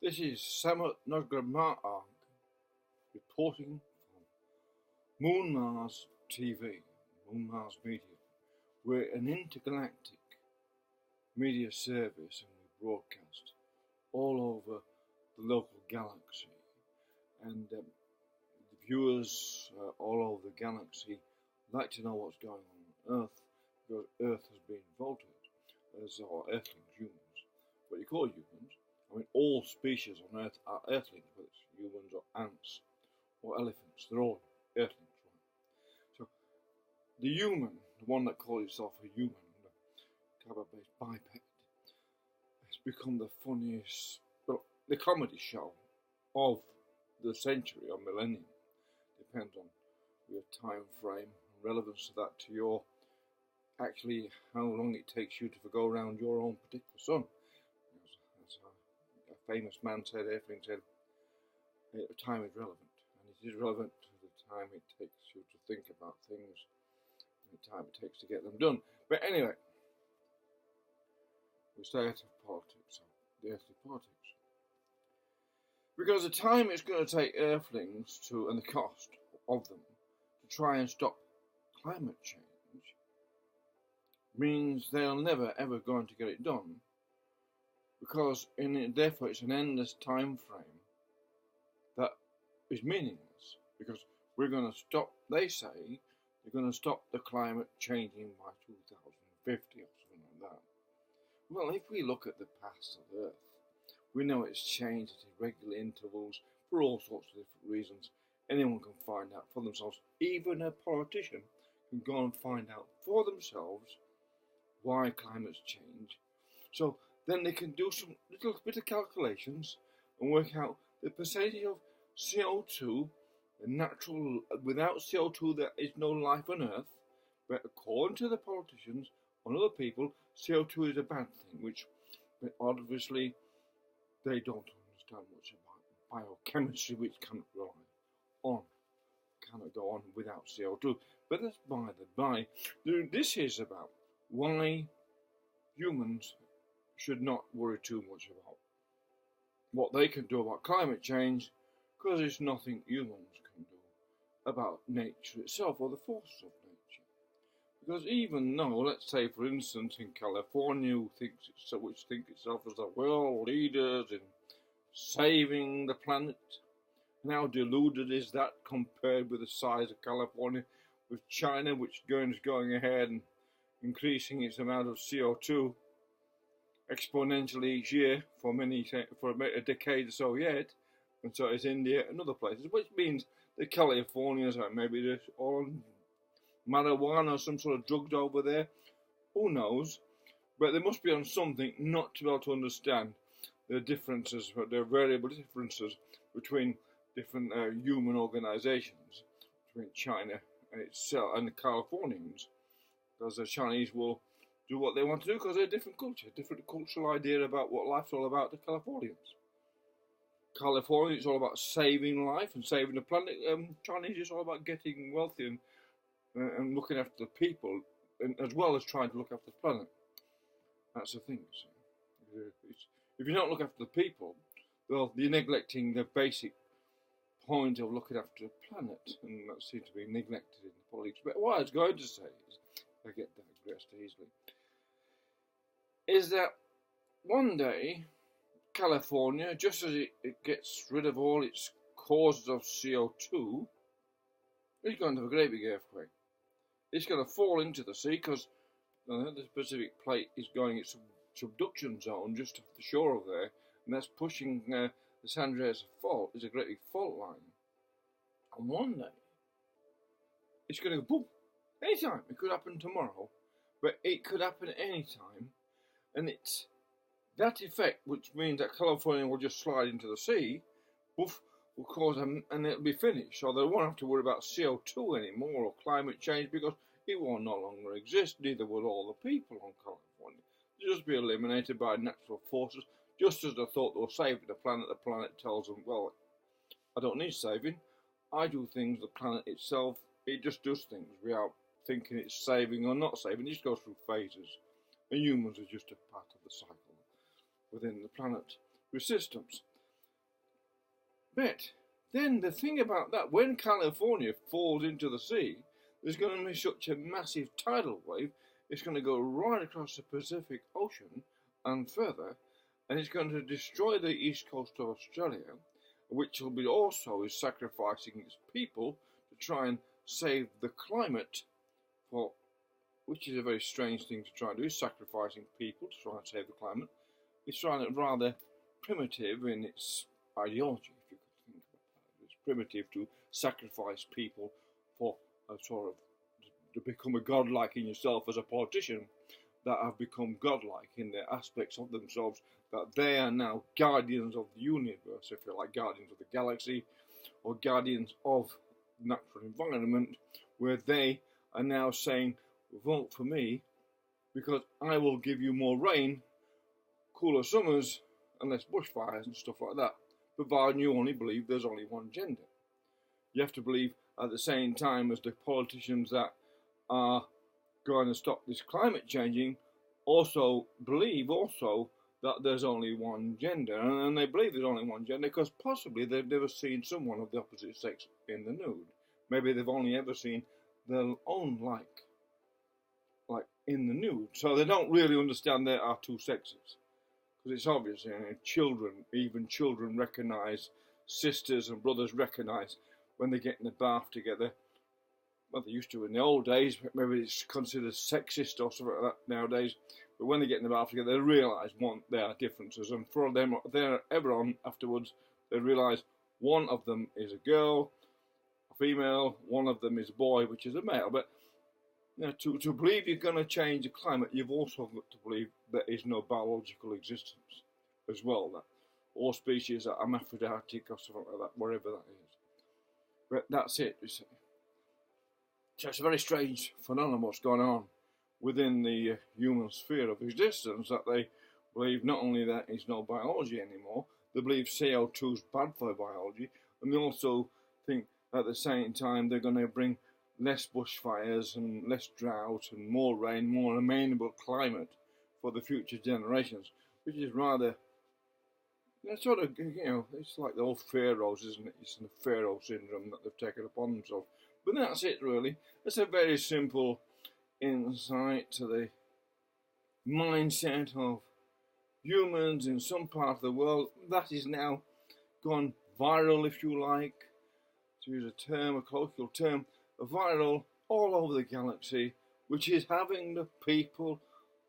This is Samet Nograma'arg reporting from Moon Mars TV, Moon Mars Media. We're an intergalactic media service and we broadcast all over the local galaxy. And the viewers all over the galaxy like to know what's going on Earth, because Earth has been voted as our Earthlings, humans. What you call humans. I mean, all species on Earth are Earthlings, whether it's humans or ants or elephants. They're all Earthlings, right? So, the human, the one that calls itself a human, the carbon-based biped, has become the funniest, well, the comedy show of the century or millennium. Depends on your time frame and relevance to that to your, actually, how long it takes you to go around your own particular sun. A famous man said, Earthling said, time is relevant, and it is relevant to the time it takes you to think about things, and the time it takes to get them done. But anyway, we stay out of politics, so the earthly politics. Because the time it's going to take Earthlings to, and the cost of them, to try and stop climate change, means they're never ever going to get it done. Because therefore it's an endless time frame that is meaningless. Because we're going to stop, they say, they're going to stop the climate changing by 2050 or something like that. Well, if we look at the past of Earth, we know it's changed at irregular intervals for all sorts of different reasons. Anyone can find out for themselves. Even a politician can go and find out for themselves why climates change. So then they can do some little bit of calculations and work out the percentage of CO2, the natural, without CO2 there is no life on Earth, but according to the politicians and other people, CO2 is a bad thing, which obviously they don't understand much about biochemistry, which cannot rely on, cannot go on without CO2. But that's by the by. This is about why humans should not worry too much about what they can do about climate change, because it's nothing humans can do about nature itself or the forces of nature. Because even though, let's say for instance in California, which think itself as the world leaders in saving the planet, and how deluded is that compared with the size of California, with China which is going ahead and increasing its amount of CO2 exponentially each year for a decade or so yet, and so is India and other places, which means the Californians are maybe just on marijuana or some sort of drugs over there, who knows, but they must be on something not to be able to understand the differences, the variable differences between different human organizations, between China and itself and the Californians, because the Chinese will do what they want to do because they're a different culture, different cultural idea about what life's all about to Californians. California, it's all about saving life and saving the planet. Chinese is all about getting wealthy and looking after the people, and as well as trying to look after the planet. That's the thing. If you don't look after the people, well, you're neglecting the basic point of looking after the planet, and that seems to be neglected in the politics. But what I was going to say is, I get digressed easily, is that one day California, just as it gets rid of all its causes of CO2, is going to have a great big earthquake. It's going to fall into the sea because the Pacific plate is going its subduction zone just off the shore of there, and that's pushing the San Andreas fault. It's a great big fault line. And one day, it's going to go boom. Anytime. It could happen tomorrow, but it could happen any time, and it's that effect, which means that California will just slide into the sea, woof, will cause them, and it'll be finished. So they won't have to worry about CO2 anymore or climate change, because it will no longer exist. Neither will all the people on California. They'll just be eliminated by natural forces. Just as they thought they were saving the planet tells them, well, I don't need saving. I do things, the planet itself, it just does things without thinking it's saving or not saving. It just goes through phases. And humans are just a part of the cycle within the planetary systems. But then the thing about that, when California falls into the sea, there's going to be such a massive tidal wave, it's going to go right across the Pacific Ocean and further, and it's going to destroy the east coast of Australia, which will be also is sacrificing its people to try and save the climate, for which is a very strange thing to try and do, sacrificing people to try and save the climate. It's rather primitive in its ideology, if you could think about that. It's primitive to sacrifice people for a sort of to become a godlike in yourself as a politician, that have become godlike in the aspects of themselves, that they are now guardians of the universe, if you like, guardians of the galaxy, or guardians of natural environment, where they are now saying, vote for me because I will give you more rain, cooler summers, and less bushfires and stuff like that, providing you only believe there's only one gender. You have to believe at the same time as the politicians that are going to stop this climate changing also believe that there's only one gender, and they believe there's only one gender because possibly they've never seen someone of the opposite sex in the nude. Maybe they've only ever seen their own like in the nude, so they don't really understand there are two sexes, because it's obvious, even children recognise, sisters and brothers recognise when they get in the bath together. Well, they used to in the old days, maybe it's considered sexist or something like that nowadays, but when they get in the bath together, they realise, one, there are differences, and for them, they're ever on afterwards, they realise one of them is a girl, a female, one of them is a boy, which is a male. But to believe you're going to change the climate, you've also got to believe there is no biological existence as well, that all species are hermaphroditic or something like that, wherever that is. But that's it, you see. So it's a very strange phenomenon what's going on within the human sphere of existence, that they believe not only that there's no biology anymore, they believe CO2 is bad for biology, and they also think at the same time they're going to bring less bushfires and less drought and more rain, more amenable climate for the future generations, which is rather, it's like the old Pharaohs, isn't it? It's the Pharaoh syndrome that they've taken upon themselves. But that's it, really. It's a very simple insight to the mindset of humans in some part of the world that is now gone viral, if you like, to use a colloquial term, viral all over the galaxy, which is having the people,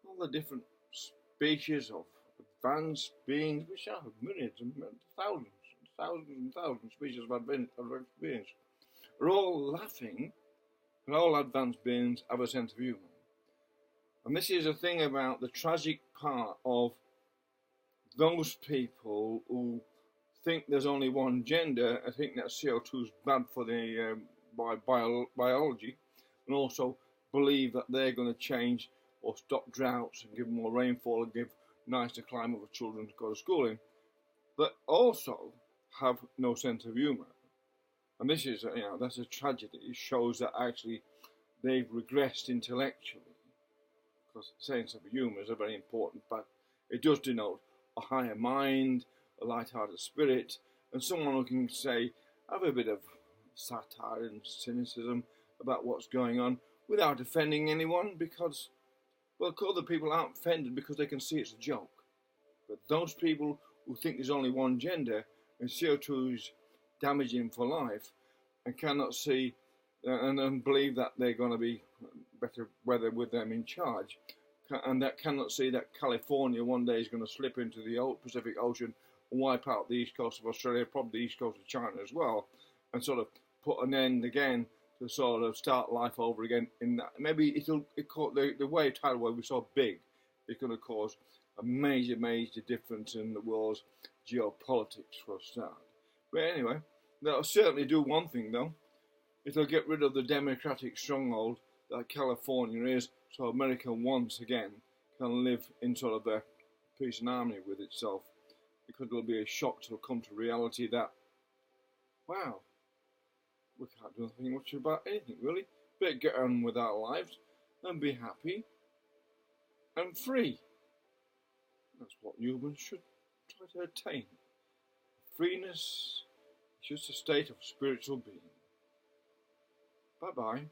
all the different species of advanced beings, which are myriads and thousands species of advanced beings, are all laughing, and all advanced beings have a sense of humour. And this is a thing about the tragic part of those people who think there's only one gender. I think that CO2 is bad for the biology, and also believe that they're going to change or stop droughts and give more rainfall and give nicer climate for children to go to school in, but also have no sense of humour. And this is, that's a tragedy. It shows that actually they've regressed intellectually, because sense of humour is a very important fact. It does denote a higher mind, a light-hearted spirit, and someone who can say, have a bit of satire and cynicism about what's going on without offending anyone, because, well, other people aren't offended because they can see it's a joke. But those people who think there's only one gender and CO2 is damaging for life and cannot see and believe that they're going to be better weather with them in charge, and that cannot see that California one day is going to slip into the Pacific Ocean and wipe out the east coast of Australia, probably the east coast of China as well, and sort of put an end again to sort of start life over again. In that, maybe the wave, tidal wave was so big, it's going to cause a major difference in the world's geopolitics for a start. But anyway, that'll certainly do one thing though. It'll get rid of the democratic stronghold that California is, so America once again can live in sort of a peace and harmony with itself, because it'll be a shock to come to reality that, wow, we can't do anything much about anything really, but get on with our lives and be happy and free. That's what humans should try to attain. Freeness just a state of spiritual being. Bye-bye.